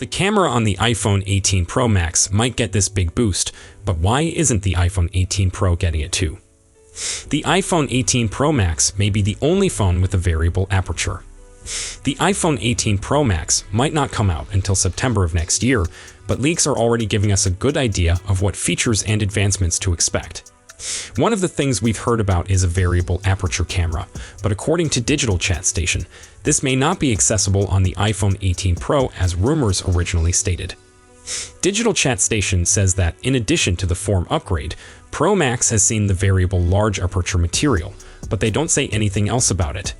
The camera on the iPhone 18 Pro Max might get this big boost, but why isn't the iPhone 18 Pro getting it too? The iPhone 18 Pro Max may be the only phone with a variable aperture. The iPhone 18 Pro Max might not come out until September of next year, but leaks are already giving us a good idea of what features and advancements to expect. One of the things we've heard about is a variable aperture camera, but according to Digital Chat Station, this may not be accessible on the iPhone 18 Pro as rumors originally stated. Digital Chat Station says that, in addition to the form upgrade, Pro Max has seen the variable large aperture material, but they don't say anything else about it.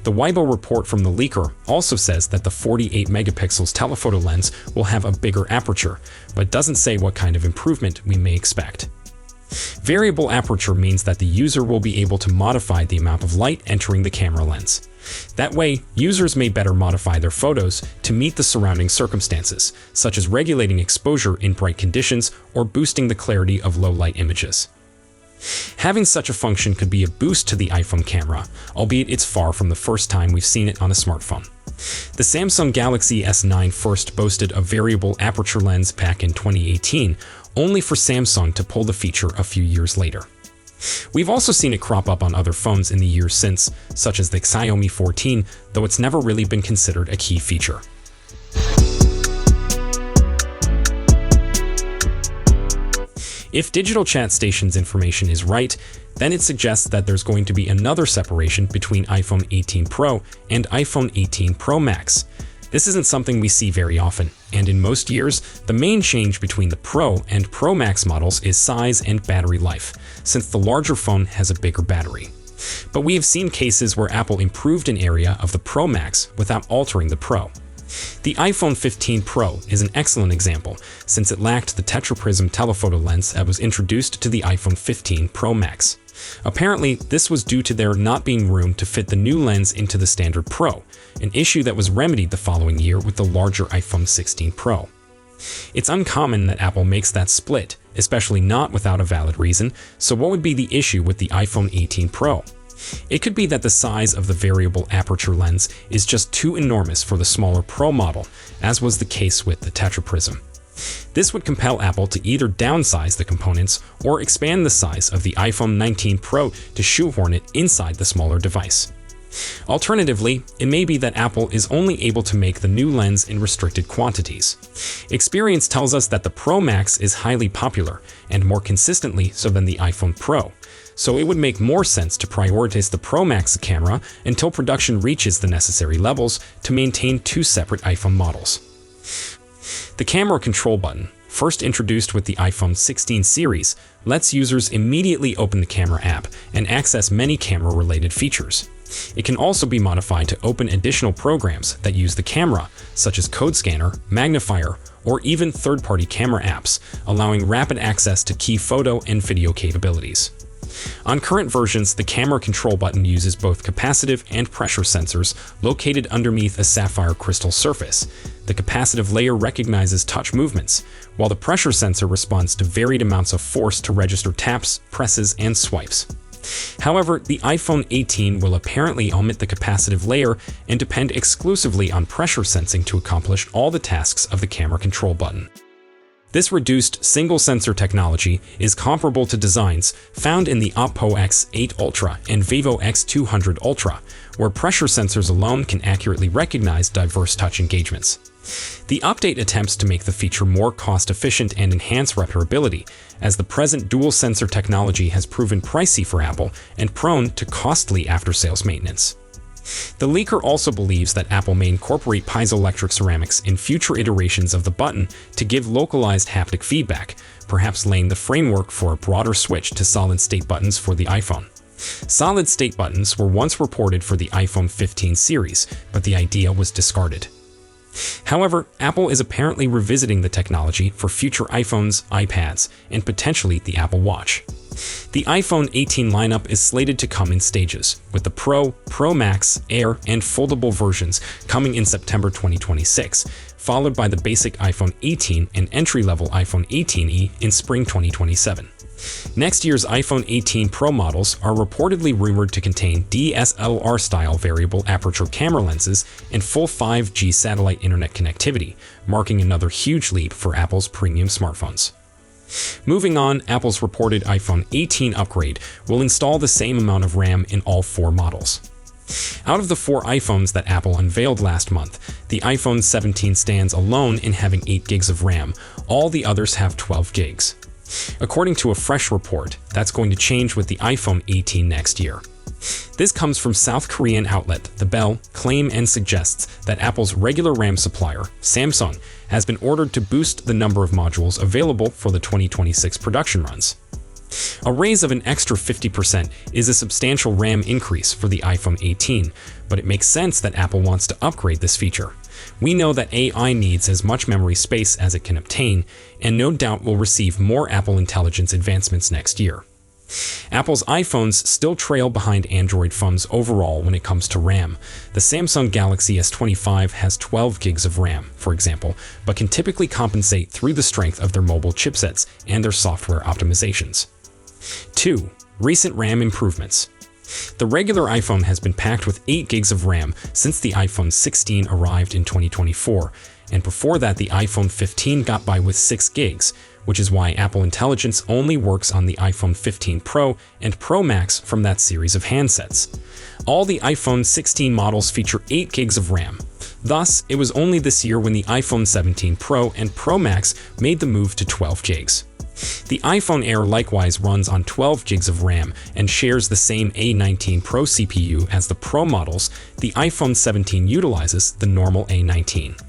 The Weibo report from the leaker also says that the 48 megapixels telephoto lens will have a bigger aperture, but doesn't say what kind of improvement we may expect. Variable aperture means that the user will be able to modify the amount of light entering the camera lens. That way, users may better modify their photos to meet the surrounding circumstances, such as regulating exposure in bright conditions or boosting the clarity of low-light images. Having such a function could be a boost to the iPhone camera, albeit it's far from the first time we've seen it on a smartphone. The Samsung Galaxy S9 first boasted a variable aperture lens back in 2018, only for Samsung to pull the feature a few years later. We've also seen it crop up on other phones in the years since, such as the Xiaomi 14, though it's never really been considered a key feature. If Digital Chat Station's information is right, then it suggests that there's going to be another separation between iPhone 18 Pro and iPhone 18 Pro Max. This isn't something we see very often, and in most years, the main change between the Pro and Pro Max models is size and battery life, since the larger phone has a bigger battery. But we have seen cases where Apple improved an area of the Pro Max without altering the Pro. The iPhone 15 Pro is an excellent example, since it lacked the tetraprism telephoto lens that was introduced to the iPhone 15 Pro Max. Apparently, this was due to there not being room to fit the new lens into the standard Pro, an issue that was remedied the following year with the larger iPhone 16 Pro. It's uncommon that Apple makes that split, especially not without a valid reason, so what would be the issue with the iPhone 18 Pro? It could be that the size of the variable aperture lens is just too enormous for the smaller Pro model, as was the case with the tetraprism. This would compel Apple to either downsize the components or expand the size of the iPhone 19 Pro to shoehorn it inside the smaller device. Alternatively, it may be that Apple is only able to make the new lens in restricted quantities. Experience tells us that the Pro Max is highly popular, and more consistently so than the iPhone Pro, so it would make more sense to prioritize the Pro Max camera until production reaches the necessary levels to maintain two separate iPhone models. The camera control button, first introduced with the iPhone 16 series, lets users immediately open the camera app and access many camera-related features. It can also be modified to open additional programs that use the camera, such as Code Scanner, Magnifier, or even third-party camera apps, allowing rapid access to key photo and video capabilities. On current versions, the camera control button uses both capacitive and pressure sensors located underneath a sapphire crystal surface. The capacitive layer recognizes touch movements, while the pressure sensor responds to varied amounts of force to register taps, presses, and swipes. However, the iPhone 18 will apparently omit the capacitive layer and depend exclusively on pressure sensing to accomplish all the tasks of the camera control button. This reduced single-sensor technology is comparable to designs found in the Oppo X8 Ultra and Vivo X200 Ultra, where pressure sensors alone can accurately recognize diverse touch engagements. The update attempts to make the feature more cost-efficient and enhance repairability, as the present dual-sensor technology has proven pricey for Apple and prone to costly after-sales maintenance. The leaker also believes that Apple may incorporate piezoelectric ceramics in future iterations of the button to give localized haptic feedback, perhaps laying the framework for a broader switch to solid-state buttons for the iPhone. Solid-state buttons were once reported for the iPhone 15 series, but the idea was discarded. However, Apple is apparently revisiting the technology for future iPhones, iPads, and potentially the Apple Watch. The iPhone 18 lineup is slated to come in stages, with the Pro, Pro Max, Air, and foldable versions coming in September 2026, followed by the basic iPhone 18 and entry-level iPhone 18e in spring 2027. Next year's iPhone 18 Pro models are reportedly rumored to contain DSLR-style variable aperture camera lenses and full 5G satellite internet connectivity, marking another huge leap for Apple's premium smartphones. Moving on, Apple's reported iPhone 18 upgrade will install the same amount of RAM in all 4 models. Out of the 4 iPhones that Apple unveiled last month, the iPhone 17 stands alone in having 8 gigs of RAM. All the others have 12 gigs. According to a fresh report, that's going to change with the iPhone 18 next year. This comes from South Korean outlet The Bell claim and suggests that Apple's regular RAM supplier, Samsung, has been ordered to boost the number of modules available for the 2026 production runs. A raise of an extra 50% is a substantial RAM increase for the iPhone 18, but it makes sense that Apple wants to upgrade this feature. We know that AI needs as much memory space as it can obtain, and no doubt will receive more Apple Intelligence advancements next year. Apple's iPhones still trail behind Android phones overall when it comes to RAM. The Samsung Galaxy S25 has 12 gigs of RAM, for example, but can typically compensate through the strength of their mobile chipsets and their software optimizations. 2. Recent RAM improvements. The regular iPhone has been packed with 8 gigs of RAM since the iPhone 16 arrived in 2024, and before that the iPhone 15 got by with 6 gigs, which is why Apple Intelligence only works on the iPhone 15 Pro and Pro Max from that series of handsets. All the iPhone 16 models feature 8 gigs of RAM. Thus, it was only this year when the iPhone 17 Pro and Pro Max made the move to 12 gigs. The iPhone Air likewise runs on 12 gigs of RAM and shares the same A19 Pro CPU as the Pro models. The iPhone 17 utilizes the normal A19.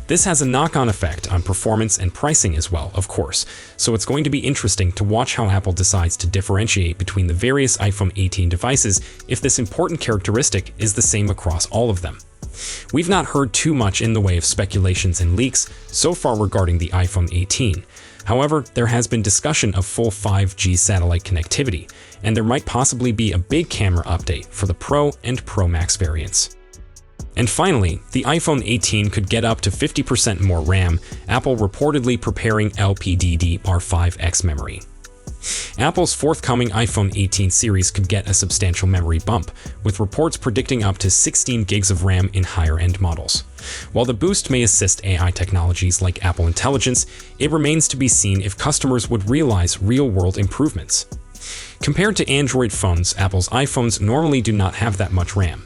This has a knock-on effect on performance and pricing as well, of course, so it's going to be interesting to watch how Apple decides to differentiate between the various iPhone 18 devices if this important characteristic is the same across all of them. We've not heard too much in the way of speculations and leaks so far regarding the iPhone 18. However, there has been discussion of full 5G satellite connectivity, and there might possibly be a big camera update for the Pro and Pro Max variants. And finally, the iPhone 18 could get up to 50% more RAM, Apple reportedly preparing LPDDR5X memory. Apple's forthcoming iPhone 18 series could get a substantial memory bump, with reports predicting up to 16 gigs of RAM in higher-end models. While the boost may assist AI technologies like Apple Intelligence, it remains to be seen if customers would realize real-world improvements. Compared to Android phones, Apple's iPhones normally do not have that much RAM.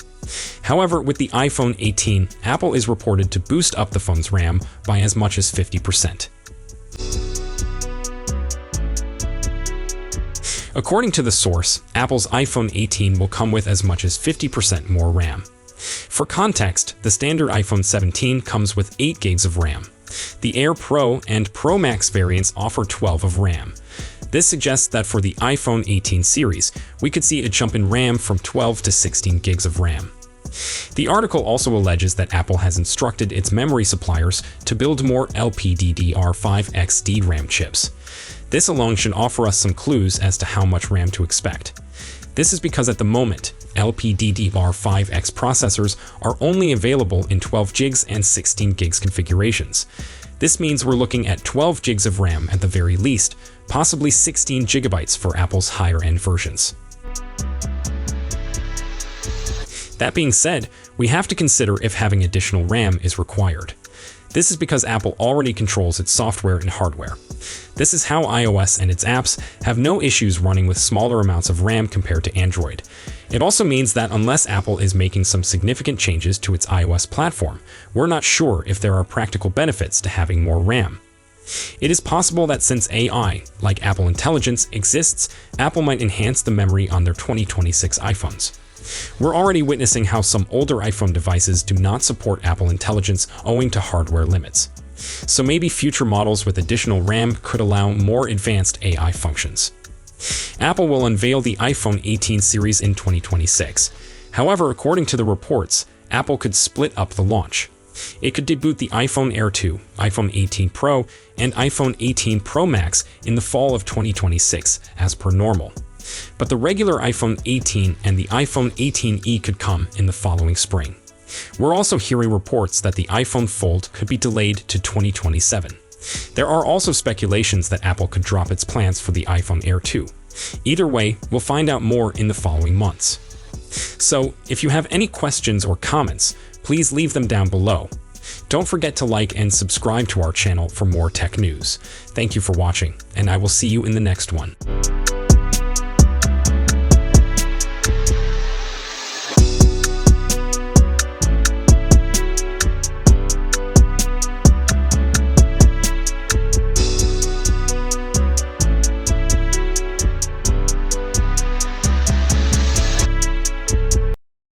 However, with the iPhone 18, Apple is reported to boost up the phone's RAM by as much as 50%. According to the source, Apple's iPhone 18 will come with as much as 50% more RAM. For context, the standard iPhone 17 comes with 8 gigs of RAM. The Air Pro and Pro Max variants offer 12 of RAM. This suggests that for the iPhone 18 series, we could see a jump in RAM from 12 to 16 gigs of RAM. The article also alleges that Apple has instructed its memory suppliers to build more LPDDR5X DRAM chips. This alone should offer us some clues as to how much RAM to expect. This is because at the moment, LPDDR5X processors are only available in 12 gigs and 16 gigs configurations. This means we're looking at 12 gigs of RAM at the very least, possibly 16 gigabytes for Apple's higher-end versions. That being said, we have to consider if having additional RAM is required. This is because Apple already controls its software and hardware. This is how iOS and its apps have no issues running with smaller amounts of RAM compared to Android. It also means that unless Apple is making some significant changes to its iOS platform, we're not sure if there are practical benefits to having more RAM. It is possible that since AI, like Apple Intelligence, exists, Apple might enhance the memory on their 2026 iPhones. We're already witnessing how some older iPhone devices do not support Apple Intelligence owing to hardware limits. So maybe future models with additional RAM could allow more advanced AI functions. Apple will unveil the iPhone 18 series in 2026. However, according to the reports, Apple could split up the launch. It could debut the iPhone Air 2, iPhone 18 Pro, and iPhone 18 Pro Max in the fall of 2026, as per normal. But the regular iPhone 18 and the iPhone 18e could come in the following spring. We're also hearing reports that the iPhone Fold could be delayed to 2027. There are also speculations that Apple could drop its plans for the iPhone Air 2. Either way, we'll find out more in the following months. So, if you have any questions or comments, please leave them down below. Don't forget to like and subscribe to our channel for more tech news. Thank you for watching, and I will see you in the next one.